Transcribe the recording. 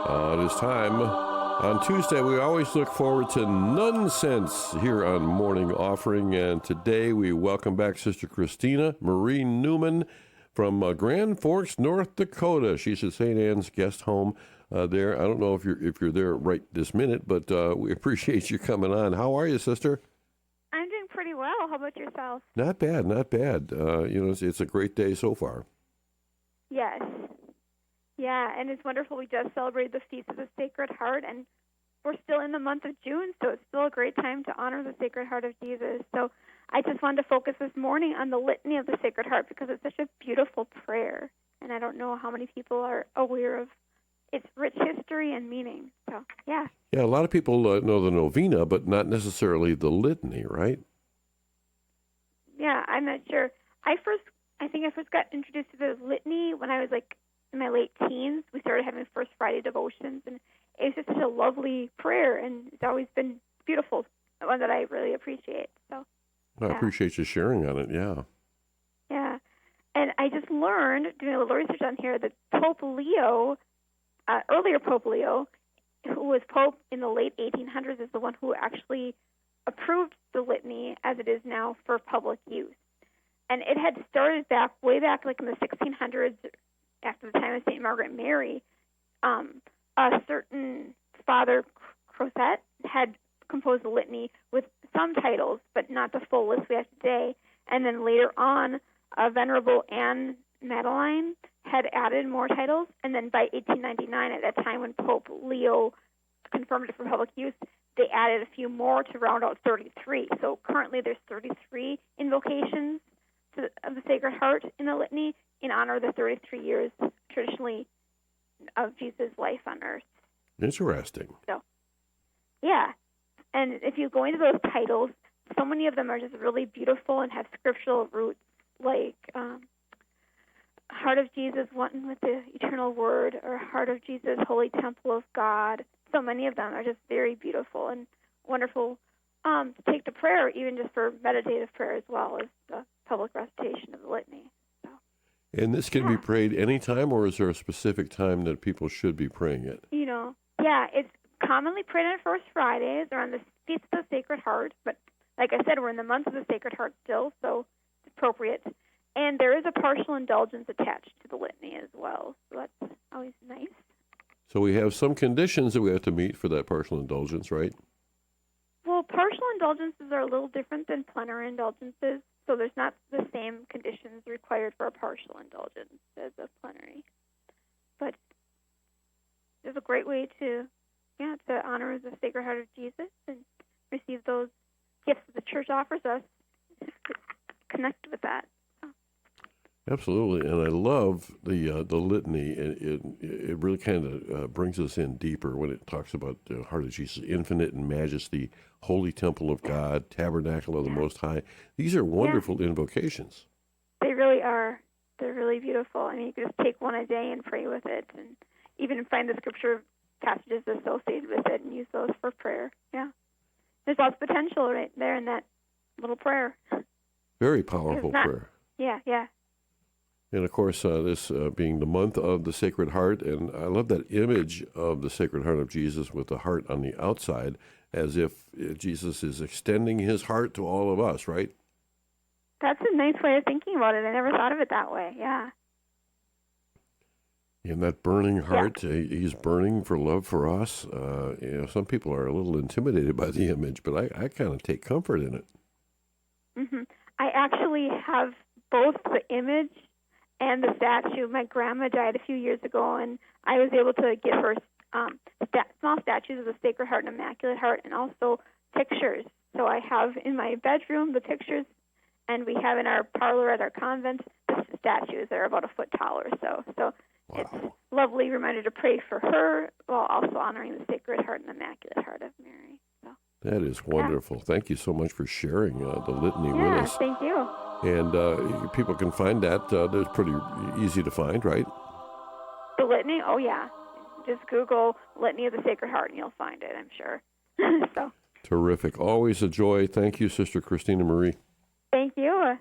It is time. On Tuesday, we always look forward to NunSense here on Morning Offering. And today we welcome back Sister Christina Marie Neuman from Grand Forks, North Dakota. She's at St. Anne's Guest Home there. I don't know if you're there right this minute, but we appreciate you coming on. How are you, sister? I'm doing pretty well. How about yourself? Not bad, not bad. It's a great day so far. Yes. Yeah, and it's wonderful. We just celebrated the Feast of the Sacred Heart, and we're still in the month of June, so it's still a great time to honor the Sacred Heart of Jesus. So I just wanted to focus this morning on the Litany of the Sacred Heart because it's such a beautiful prayer, and I don't know how many people are aware of its rich history and meaning. So, yeah. Yeah, a lot of people know the novena, but not necessarily the litany, right? Yeah, I'm not sure. I think I first got introduced to the litany when I was in my late teens. We started having First Friday devotions, and it was just such a lovely prayer, and it's always been beautiful, one that I really appreciate. So, I appreciate you sharing on it, yeah. Yeah, and I just learned, doing a little research on here, that Pope Leo, earlier Pope Leo, who was Pope in the late 1800s, is the one who actually approved the litany as it is now for public use. And it had started way back in the 1600s, after the time of St. Margaret Mary. A certain Father Crozet had composed a litany with some titles, but not the full list we have today. And then later on, Venerable Anne Madeline had added more titles. And then by 1899, at that time when Pope Leo confirmed it for public use, they added a few more to round out 33. So currently there's 33 invocations of the Sacred Heart in the litany in honor of the 33 years, traditionally, of Jesus' life on earth. Interesting. So, yeah. And if you go into those titles, so many of them are just really beautiful and have scriptural roots, like Heart of Jesus, one with the eternal word, or Heart of Jesus, Holy Temple of God. So many of them are just very beautiful and wonderful to take to prayer, even just for meditative prayer as well as the public recitation of the litany. So, and this can be prayed anytime, or is there a specific time that people should be praying it? It's commonly prayed on First Fridays or on the Feast of the Sacred Heart, but like I said, we're in the month of the Sacred Heart still, so it's appropriate. And there is a partial indulgence attached to the litany as well, so that's always nice. So we have some conditions that we have to meet for that partial indulgence, right? Well, partial indulgences are a little different than plenary indulgences, so there's not the same conditions required for a partial indulgence as a plenary. But it's a great way to honor the Sacred Heart of Jesus and receive those gifts that the Church offers us, connect with that. Absolutely, and I love the litany. It really kind of brings us in deeper when it talks about the Heart of Jesus, infinite in majesty, holy temple of God, tabernacle of the Most High. These are wonderful invocations. They really are. They're really beautiful. I mean, you can just take one a day and pray with it, and even find the scripture passages associated with it and use those for prayer. Yeah, there's lots of potential right there in that little prayer. Very powerful prayer. Yeah. And, of course, this being the month of the Sacred Heart, and I love that image of the Sacred Heart of Jesus with the heart on the outside, as if Jesus is extending his heart to all of us, right? That's a nice way of thinking about it. I never thought of it that way, yeah. And that burning heart, he's burning for love for us. Some people are a little intimidated by the image, but I kind of take comfort in it. Mm-hmm. I actually have both the image and the statue. My grandma died a few years ago, and I was able to get her small statues of the Sacred Heart and Immaculate Heart, and also pictures. So I have in my bedroom the pictures, and we have in our parlor at our convent the statues that are about a foot tall or so. So it's a lovely reminder to pray for her while also honoring the Sacred Heart and Immaculate Heart of Mary. So that is wonderful. Yeah. Thank you so much for sharing the litany with us. Thank you. And people can find that. It's pretty easy to find, right? The litany? Oh, yeah. Just Google Litany of the Sacred Heart, and you'll find it, I'm sure. So terrific. Always a joy. Thank you, Sister Christina Marie. Thank you.